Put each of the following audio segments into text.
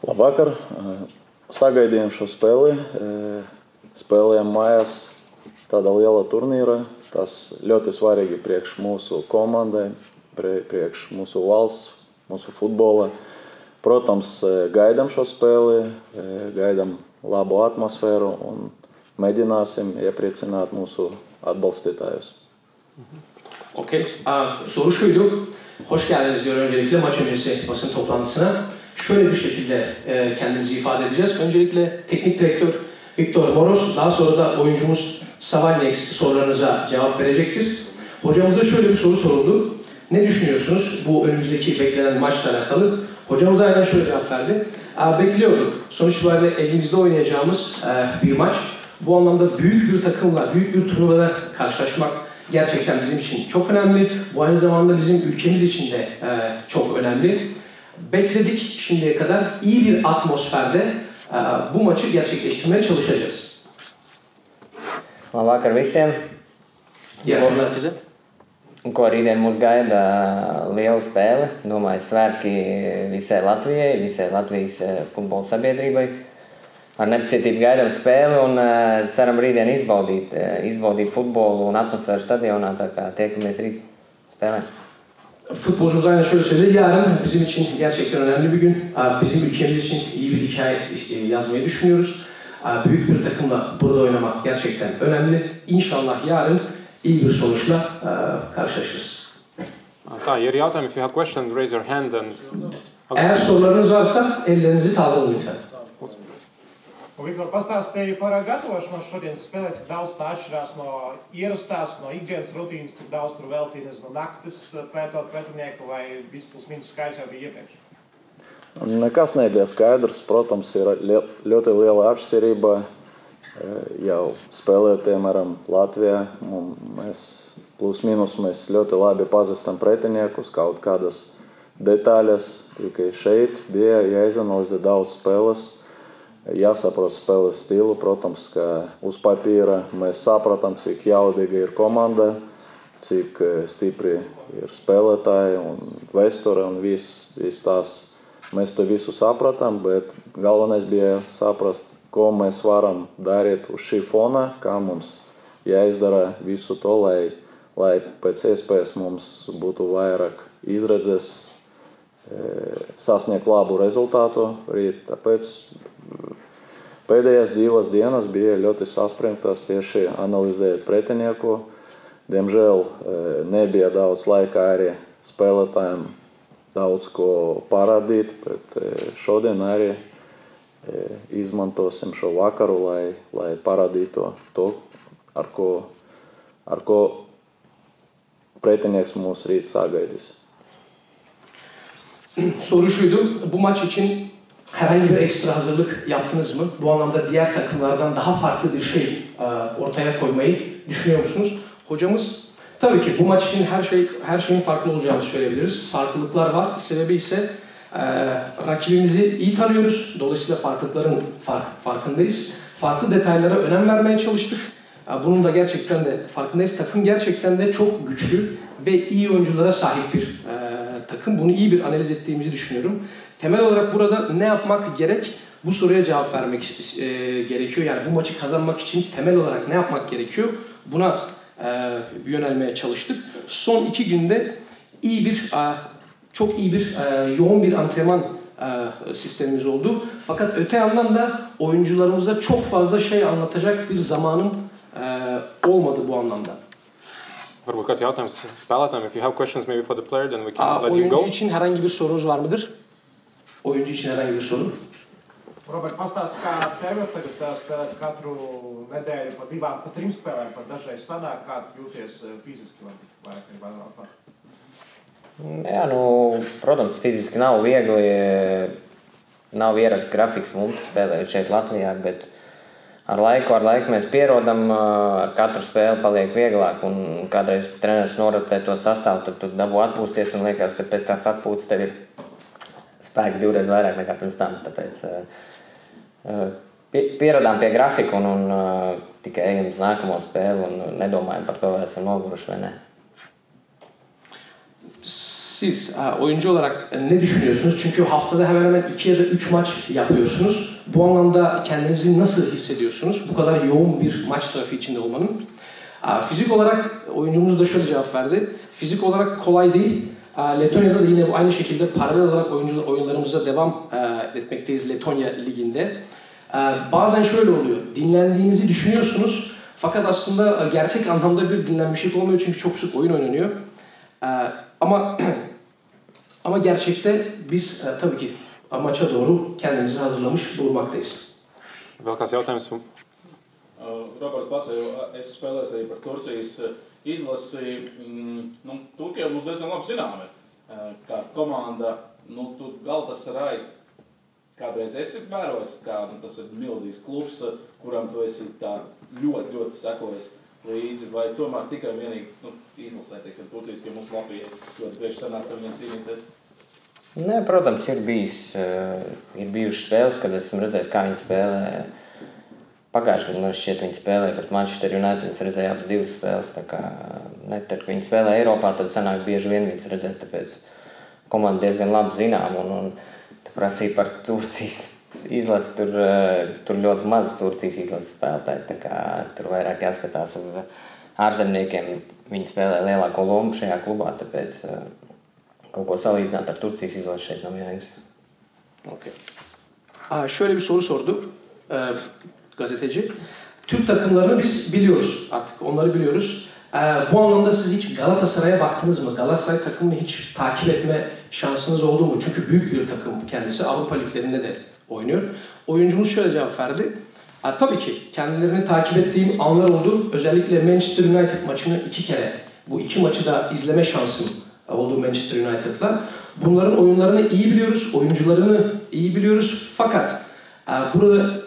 Labvakar! Sagaidījām šo spēli. Spēlējām mājās tādā liela turnīra. Tas ļoti svarīgi priekš mūsu komandai, priekš mūsu valsts, mūsu futbola. Protams, gaidām šo spēli, gaidām labu atmosfēru un mēģināsim iepriecināt mūsu atbalstītājus. Okay. Soru şuydu. Hoş geldiniz diyor öncelikle maç öncesi basın toplantısına. Şöyle bir şekilde kendimizi ifade edeceğiz. Öncelikle teknik direktör Viktor Moros, daha sonra da oyuncumuz Savalnik sorularınıza cevap verecektir. Hocamıza şöyle bir soru soruldu. Ne düşünüyorsunuz bu önümüzdeki beklenen maçla alakalı? Hocamız aynen şöyle cevap verdi. Bekliyorduk. Sonuç itibariyle elimizde oynayacağımız bir maç. Bu anlamda büyük bir takımla, büyük bir turnuvada karşılaşmak gerçekten bizim için çok önemli. Bu aynı zamanda bizim ülkemiz için de çok önemli. Bekledik şimdiye kadar iyi bir atmosferde bu maçı gerçekleştirmeye çalışacağız. Labvakar visiem! Herkese. Ko rītdien mūs gaida liela spēle. Domāju, svētki visai Latvijai, visai Latvijas futbola sabiedrībai. Ar nepacietību gaidām spēli un ceram rītdien izbaudīt futbolu un atmosfēru stadionā, tā kā tiekamies rīt spēlē. Futbolcumuz aynen şöyle söyledi. Yarın bizim için gerçekten önemli bir gün. Bizim ülkemiz için iyi bir hikaye yazmayı düşünüyoruz. Büyük bir takımla burada oynamak gerçekten önemli. İnşallah yarın iyi bir sonuçla karşılaşırız. Ir jautājumi, if you have questions, raise your hand and... Eğer sorularınız varsa ellerinizi kaldırın lütfen. Viktor, pastāstīja par gatavošanos šodienas spēlē, cik daudz tā atšķirās no ierastās, no ikdienas rutīnas, cik daudz tur veltītas no naktis pētot pretinieku vai vispār minus skaidrs jau bija iepriekš? Nekas nebija skaidrs. Protams, ir ļoti liela atšķirība. Jau spēlējot, piemēram, Latvijā, mēs ļoti labi pazīstam pretiniekus, kaut kādas detaļas. Tikai šeit bija jāizanalizē daudz spēles. Jāsaprot spēles stilu, protams, ka uz papīra mēs sapratam, cik jaudīga ir komanda, cik stipri ir spēlētāji un vēsture un viss tās. Mēs to visu sapratam, bet galvenais bija saprast, ko mēs varam darīt uz šī fona, kā mums jāizdara visu to, lai pēc iespējas mums būtu vairāk izredzes sasniegt labu rezultātu rīt. Tāpēc pēdējās 2 dienas bija ļoti saspringtas tieši analizējot pretinieku. Diemžēl nebija daudz laika arī spēlētājiem daudz ko parādīt, bet šodien arī izmantosim šo vakaru, lai parādītu to, ar ko pretinieks mūs rīt sagaidīs. Soru şuydu. Bu maç için herhangi bir ekstra hazırlık yaptınız mı? Bu anlamda diğer takımlardan daha farklı bir şey ortaya koymayı düşünüyor musunuz? Hocamız tabii ki bu maç için her şeyin farklı olacağını söyleyebiliriz. Farklılıklar var. Sebebi ise rakibimizi iyi tanıyoruz. Dolayısıyla farklılıkların farkındayız. Farklı detaylara önem vermeye çalıştık. Bunun da gerçekten de farkındayız. Takım gerçekten de çok güçlü ve iyi oyunculara sahip bir takım. Bunu iyi bir analiz ettiğimizi düşünüyorum. Temel olarak burada ne yapmak gerek? Bu soruya cevap vermek gerekiyor. Yani bu maçı kazanmak için temel olarak ne yapmak gerekiyor? Buna yönelmeye çalıştık. Son 2 günde çok iyi bir yoğun bir antrenman sistemimiz oldu. Fakat öte yandan da oyuncularımıza çok fazla şey anlatacak bir zamanım olmadı bu anlamda. Varbūt kāds jautājums spēlētājiem. If you have questions maybe for the player, then we can let you Oyuncu go. için herhangi bir sorunuz var mıdır? Oyuncu için herhangi bir sorun. Robert, pastāsti, kā tev tagad spēlēt katru nedēļu pa 2, pa 3 spēlēm, pat dažreiz sanāk, kā jūties fiziski vairāk vai mazāk? Jā, protams, fiziski nav viegli, nav ierasts grafiks mums spēlējot šeit Latvijā, bet ar laiku mēs pierodam, ar katru spēli paliek vieglāk, un kādreiz treneris norotē to sastāvu, tad tu dabū atpūsties, un liekas, ka pēc tās atpūtas tev ir spēki 2 reizes vairāk nekā pirms tam, tāpēc pierodām pie grafika un tikai ejam uz nākamo spēli un nedomājam par to, vai esam noguruši vai ne. siz oyuncu olarak ne düşünüyorsunuz? Çünkü haftada hemen hemen 2 ya da 3 maç yapıyorsunuz. Bu anlamda kendinizi nasıl hissediyorsunuz? Bu kadar yoğun bir maç trafiği içinde olmanın. Fizik olarak oyuncumuz da şöyle cevap verdi. Fizik olarak kolay değil. Letonya'da da yine aynı şekilde paralel olarak oyunlarımıza devam etmekteyiz Letonya Ligi'nde. Bazen şöyle oluyor. Dinlendiğinizi düşünüyorsunuz. Fakat aslında gerçek anlamda bir dinlenmişlik olmuyor çünkü çok sık oyun oynanıyor. Ama gerçekte biz tabii ki maça doğru kendimizi hazırlamış bulunmaktayız. Vēl kāds jautājums? Robert Pasēju, es spēlēju arī par Turcijas izlasi. Turkija mums diezgan labi zināma kā komanda. Tu Galatasaray kādreiz esi vērojis, kā tas ir milzīgs klubs, kuram tu esi tā ļoti sekojis līdzi, vai tomēr tikai vienīgi izlasē, teiksim, Turcijas, ka mums Latvija ļoti bieži sanāca viņiem cīnīties? Nē, protams, ir bijušas spēles, kad esmu redzējis, kā viņi spēlē. Pagājušajā gadā man šķiet, viņi spēlēja pret Manchester United, viņas redzēja abas divas spēles, tā kā tad, kad viņi spēlē Eiropā, tad sanāk bieži vien viņas redzēt, tāpēc komanda diezgan labi zinām, un prasīja par Turcijas izlases, tur ļoti maz Turcijas izlases spēlētāji, tā kā tur vairāk jāskatās uz ārzemniekiem, viņi spēlē lielāko lomu šajā klubā, tāpēc kaut ko salīdzināt ar Turcijas izlases šeit nav jēgas. Okay. Şöyle bir soru sordu gazeteci. Türk takımlarını biz biliyoruz artık, onları biliyoruz. Bu anlamda siz hiç Galatasaray'a baktınız mı? Galatasaray takımını hiç takip etme şansınız oldu mu? Çünkü büyük bir takım kendisi, Avrupa liglerinde de oynuyor. Oyuncumuz şöyle cevap verdi. Tabii ki kendilerini takip ettiğim anlar oldu. Özellikle Manchester United maçını 2 kere, bu 2 maçı da izleme şansım oldu Manchester United'la. Bunların oyunlarını iyi biliyoruz, oyuncularını iyi biliyoruz. Fakat burada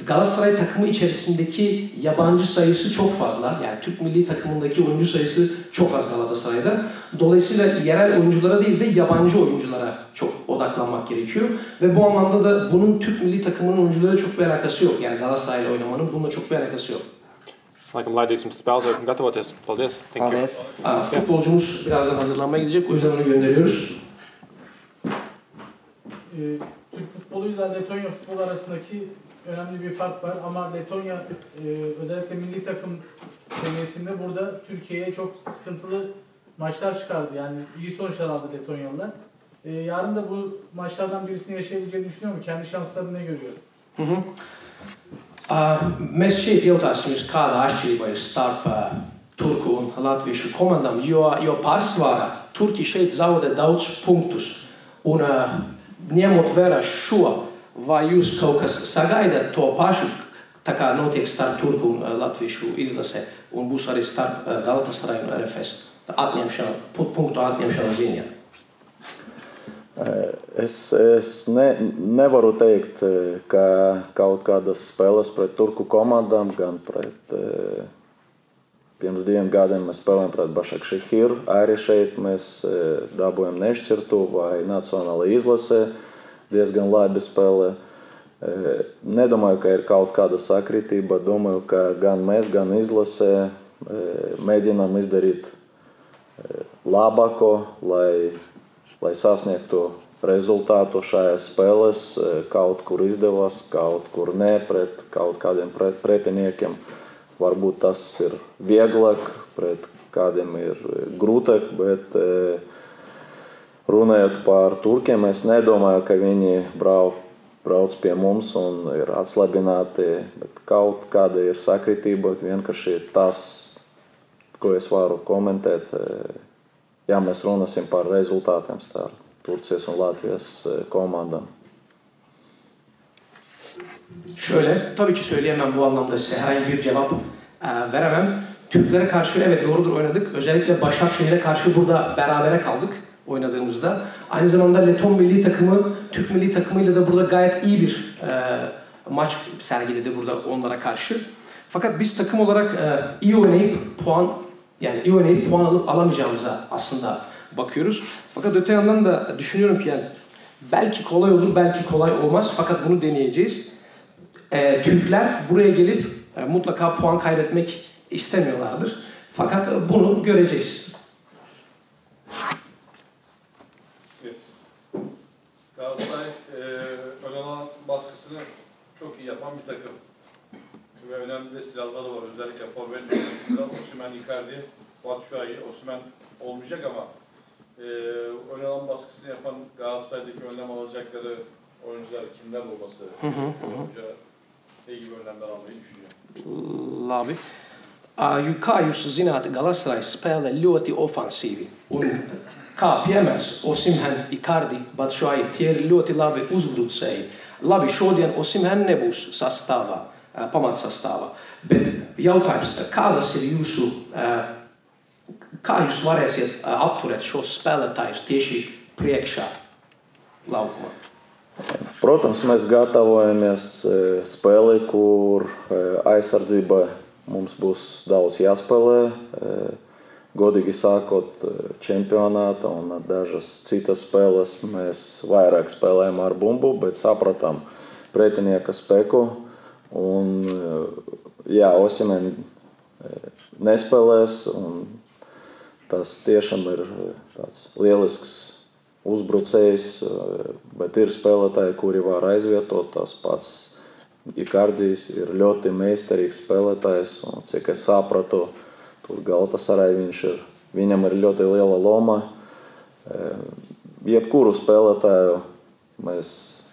Galatasaray takımı içerisindeki yabancı sayısı çok fazla. Yani Türk milli takımındaki oyuncu sayısı çok az Galatasaray'da. Dolayısıyla yerel oyunculara değil de yabancı oyunculara çok odaklanmak gerekiyor. Ve bu anlamda da bunun Türk milli takımının oyuncularıyla çok bir alakası yok. Yani Galatasaray'la oynamanın bununla çok bir alakası yok. Laikam laidīsim spēlētājiem gatavoties. Paldies. Paldies. Futbolcumuz birazdan hazırlanmaya gidecek. O yüzden onu gönderiyoruz. Türk futboluyla Letonya futbolu arasındaki önemli bir fark var ama Letonya özellikle milli takım seviyesinde burada Türkiye'ye çok sıkıntılı maçlar çıkardı. Yani iyi sonuçlar aldı Letonyalılar. Yarın da bu maçlardan birisini yaşayabileceğini düşünüyor mu? Kendi şanslarını ne görüyor? Mēs šeit jautāsimies, kāda atšķirība ir starp turku un latviešu komandām, jo pārsvarā Turki šeit zaudē daudz punktus. Un ņemot vērā šo, vai jūs kaut kas sagaidat to pašu, tā kā notiek starp turku un latviešu izlasē, un būs arī starp Galatasaray un RFS atņemšana, punktu atņemšana ziņā? Es nevaru teikt, ka kaut kādas spēles pret turku komandām, gan pret pirms 2 gadiem mēs spēlējam pret Başakşehir, arī šeit mēs dabūjam nešķirtu vai nacionālajā izlasē, diezgan labi spēlē. Nedomāju, ka ir kaut kāda sakritība, domāju, ka gan mēs, gan izlasē mēģinām izdarīt labāko, lai sasniegtu rezultātu šajās spēlēs, kaut kur izdevās, kaut kur ne, pret kaut kādiem pretiniekiem. Varbūt tas ir vieglāk, pret kādiem ir grūtāk, bet runājot par turkiem, es nedomāju, ka viņi brauc pie mums un ir atslabināti, bet kaut kāda ir sakritība, vienkārši tas, ko es varu komentēt, ja mēs runāsim par rezultātiem starp Turcijas un Latvijas komandām. Şöyle, tabii ki söyleyemem bu anlamda size herhangi bir cevap veremem. Türklere karşı evet doğrudur oynadık. Özellikle Başakşehir'e karşı burada berabere kaldık oynadığımızda. Aynı zamanda Leton milli takımı, Türk milli takımıyla da burada gayet iyi bir maç sergiledi burada onlara karşı. Fakat biz takım olarak iyi oynayıp puan alıp alamayacağımıza aslında bakıyoruz. Fakat öte yandan da düşünüyorum ki yani belki kolay olur, belki kolay olmaz. Fakat bunu deneyeceğiz. Türkler buraya gelip mutlaka puan kaybetmek istemiyorlardır. Fakat bunu göreceğiz. bir takım ve önemli de silahları var. Özellikle forvet silah, Osimhen, Icardi, Batshuayi. Osimhen olmayacak ama ön alan baskısını yapan Galatasaray'daki önlem alacakları oyuncular kimler olması, oyuncuya ne gibi önlemler almayı düşünüyor? Labi. Kā jūs zināt, Galatasaray spēlē ļoti ofansīvi. Un kā piemērs Osimhen, Icardi, Batshuayi, tie ir ļoti labi uzbrucēji. Labi, šodien Osimhen nebūs sastāvā, pamatsastāvā. Bet jautājums, kādas ir jūsu, kā jūs varēsiet apturēt šos spēlētājus tieši priekšā laukumā? Protams, mēs gatavojamies spēlē, kur aizsardzība mums būs daudz jāspēlē. Godīgi sākot čempionāta un dažas citas spēles mēs vairāk spēlējam ar bumbu, bet sapratām pretinieka spēku. Un, jā, Osimhen nespēlēs, un tas tiešām ir tāds lielisks uzbrucējs, bet ir spēlētāji, kuri var aizvietot. Tas pats Ikardijs ir ļoti meistarīgs spēlētājs, un cik es sapratu, tur Galatasaray viņam ir ļoti liela loma. Jebkuru spēlētāju mēs,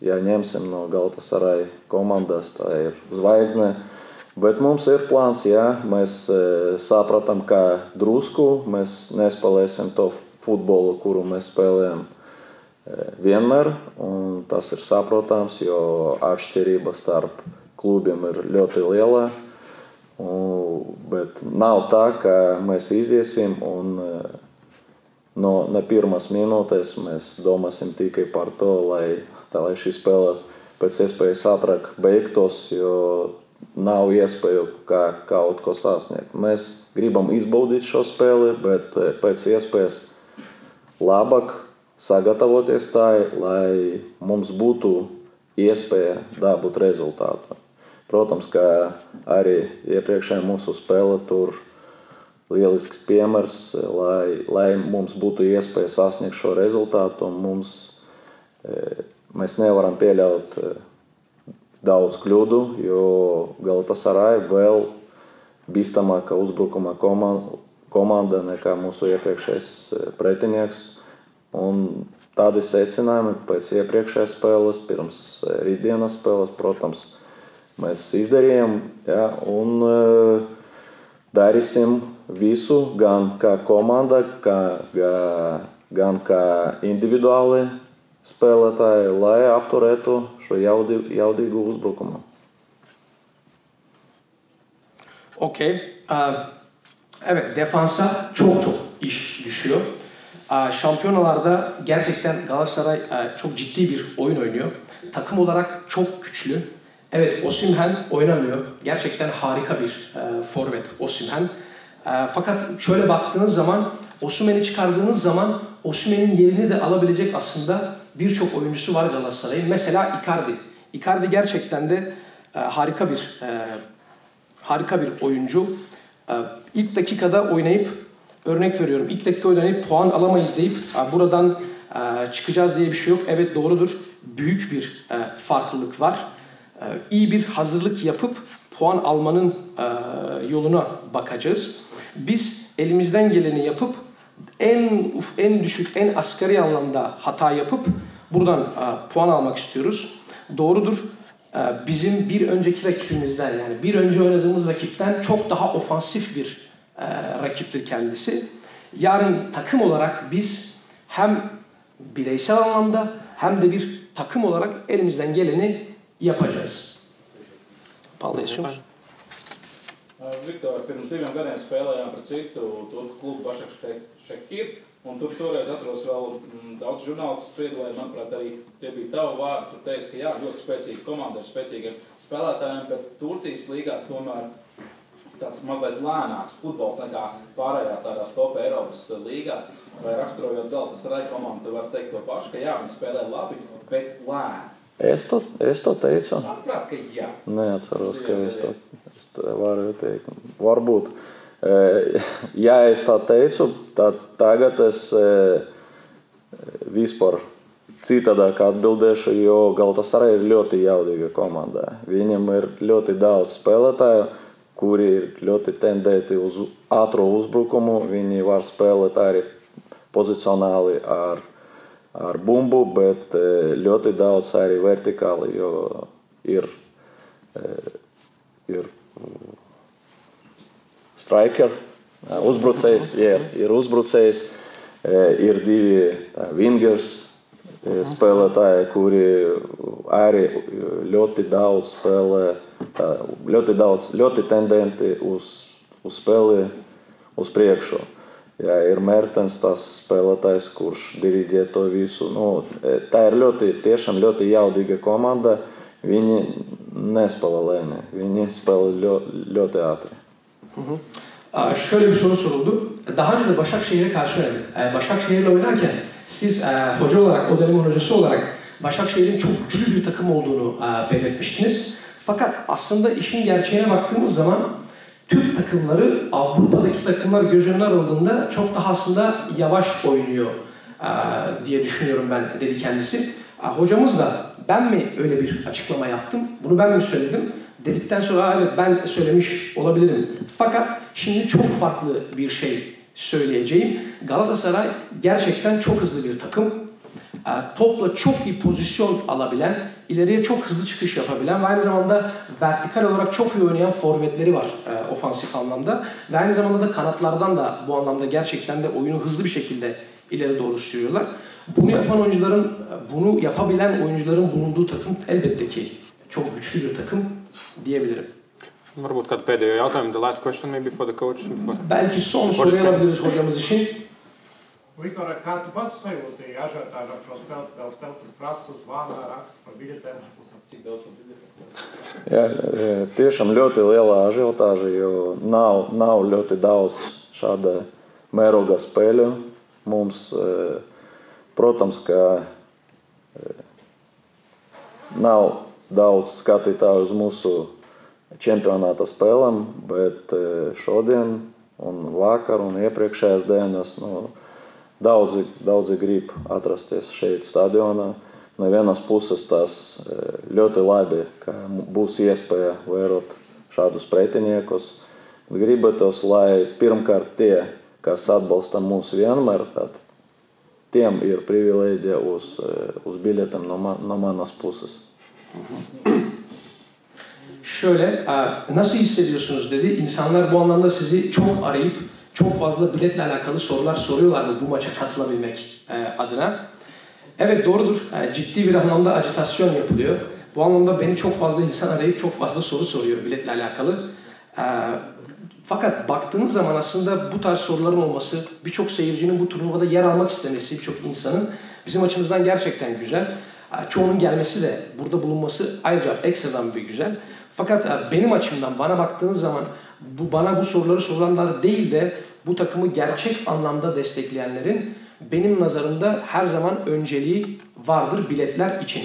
ja ņemsim no Galatasaray komandas, tā ir zvaigzne. Bet mums ir plāns, jā, mēs sapratam, ka drusku mēs nespēlēsim to futbolu, kuru mēs spēlējam vienmēr, un tas ir saprotams, jo atšķirība starp klubiem ir ļoti liela. Bet nav tā, ka mēs iziesim un no pirmās minūtes mēs domāsim tikai par to, lai šī spēle pēc iespējas ātrāk beigtos, jo nav iespēju kaut ko sasniegt. Mēs gribam izbaudīt šo spēli, bet pēc iespējas labāk sagatavoties tai, lai mums būtu iespēja dabūt rezultātu. Protams, ka arī iepriekšējā mūsu spēle tur lielisks piemērs, lai mums būtu iespēja sasniegt šo rezultātu. Mēs nevaram pieļaut daudz kļūdu, jo Galatasaray vēl bīstamāka uzbrukuma komanda nekā mūsu iepriekšējais pretinieks. Un tādi secinājumi pēc iepriekšējās spēles, pirms rītdienas spēles, protams, mēs izdarījām, ja, un darīsim visu, gan kā komanda, gan kā individuāli spēlētāji, lai apturētu šo jaudīgu uzbrukumu. Okey. Evet, defansa çok iş düşüyor. Şampiyonalarda gerçekten Galatasaray çok ciddi bir oyun oynuyor. Takım olarak çok güçlü. Evet, Osimhen oynamıyor. Gerçekten harika bir forvet Osimhen. Fakat şöyle baktığınız zaman, Osimhen'i çıkardığınız zaman Osimhen'in yerini de alabilecek aslında birçok oyuncusu var Galatasaray'ın. Mesela Icardi. Icardi gerçekten de harika bir oyuncu. İlk dakikada oynayıp, örnek veriyorum, ilk dakika oynayıp puan alamayız deyip buradan çıkacağız diye bir şey yok. Evet, doğrudur. Büyük bir farklılık var. İyi bir hazırlık yapıp puan almanın yoluna bakacağız. Biz elimizden geleni yapıp en düşük, en asgari anlamda hata yapıp buradan puan almak istiyoruz. Doğrudur. Bizim bir önceki rakibimizden, yani bir önce oynadığımız rakipten çok daha ofansif bir rakiptir kendisi. Yarın takım olarak biz hem bireysel anlamda hem de bir takım olarak elimizden geleni yapacağız. Paldies jums. Viktor, pirms 2 gadiem spēlējām pret citu turku klubu Başakşehir, un tur toreiz atceros vēl daudz žurnālistu spriedulēja, manuprāt, arī tie bija tavu vārdi, tu teici, ka jā, ļoti spēcīga komanda ar spēcīgiem spēlētājiem, bet Turcijas līgā tomēr tāds mazliet lēnāks futbols nekā pārējās tādās top Eiropas līgās, vai raksturojot Galatasaray komandu, tu vari teikt to pašu, ka jā, viņi spēlē labi, bet lēni. Es to teicu? Manuprāt, ka jā. Neatceros, ka es to varu teikt. Varbūt. Ja es tā teicu, tad tagad es vispār citādāk atbildēšu, jo Galatasaray ir ļoti jaudīga komanda. Viņam ir ļoti daudz spēlētāju, kuri ir ļoti tendēti uz ātro uzbrukumu. Viņi var spēlēt arī pozicionāli ar bumbu, bet ļoti daudz arī vertikāli, jo ir striker, uzbrucējs, ir uzbrucējs, ir divi wingers spēlētāji, kuri arī ļoti daudz spēlē, ļoti tendenti uz spēli uz priekšu. Ja, ir Mertens tas spēlētājs, kurš diriģē to visu. Tā ir tiešām ļoti jaudīga komanda. Viņi nespēlē lēni, viņi spēlē ļoti ātri. Şöyle bir soru soruldu. Daha önce de Başakşehir'e karşı oynadık. Başakşehir'le oynarken siz hoca olarak, o dönemin hocası olarak Başakşehir'in çok güçlü bir takım olduğunu belirtmiştiniz. Fakat aslında işin gerçeğine baktığımız zaman Türk takımları Avrupa'daki takımlar göz önüne alındığında çok daha aslında yavaş oynuyor diye düşünüyorum ben, dedi kendisi. Hocamız da ben mi öyle bir açıklama yaptım, bunu ben mi söyledim dedikten sonra evet ben söylemiş olabilirim. Fakat şimdi çok farklı bir şey söyleyeceğim. Galatasaray gerçekten çok hızlı bir takım. Topla çok iyi pozisyon alabilen, ileriye çok hızlı çıkış yapabilen ve aynı zamanda vertikal olarak çok iyi oynayan forvetleri var ofansif anlamda. Ve aynı zamanda da kanatlardan da bu anlamda gerçekten de oyunu hızlı bir şekilde ileri doğru sürüyorlar. Bunu yapan oyuncuların, bunu yapabilen oyuncuların bulunduğu takım elbette ki çok güçlü bir takım diyebilirim. Varbūt kādu pēdējo jautājumu, the last question maybe for the coach. Belki son soruyu alabiliriz hocamız için. Viktor, kā tu pats sajūti ažiotāžu ap šo spēles, kad tev tur prasa, zvana, raksta par biļetēm? Cik daudz par biļetēm? Jā, tiešām ļoti liela ažiotāža, jo nav ļoti daudz šāda mēroga spēļu. Mums, protams, ka nav daudz skatītāju uz mūsu čempionāta spēlēm, bet šodien un vakar un iepriekšējās dienas daudzi grib atrasties šeit stadionā. No vienas puses tas ļoti labi, ka būs iespēja vērot šādus pretiniekus. Gribētos, lai pirmkārt tie, kas atbalsta mūs vienmēr, tad tiem ir privilēģija uz biļetēm no manas puses. Şöyle, nasıl hissediyorsunuz dedi. İnsanlar bu anlamda sizi çok arayıp çok fazla biletle alakalı sorular soruyorlar mı bu maça katılabilmek adına? Evet, doğrudur. Ciddi bir anlamda ajitasyon yapılıyor. Bu anlamda beni çok fazla insan arayıp çok fazla soru soruyor biletle alakalı. Fakat baktığınız zaman aslında bu tarz soruların olması, birçok seyircinin bu turnuvada yer almak istemesi, birçok insanın bizim açımızdan gerçekten güzel. Çoğunun gelmesi de, burada bulunması ayrıca ekstradan bir güzel. Fakat benim açımdan bana baktığınız zaman bana bu soruları soranlar değil de bu takımı gerçek anlamda destekleyenlerin benim nazarımda her zaman önceliği vardır biletler için.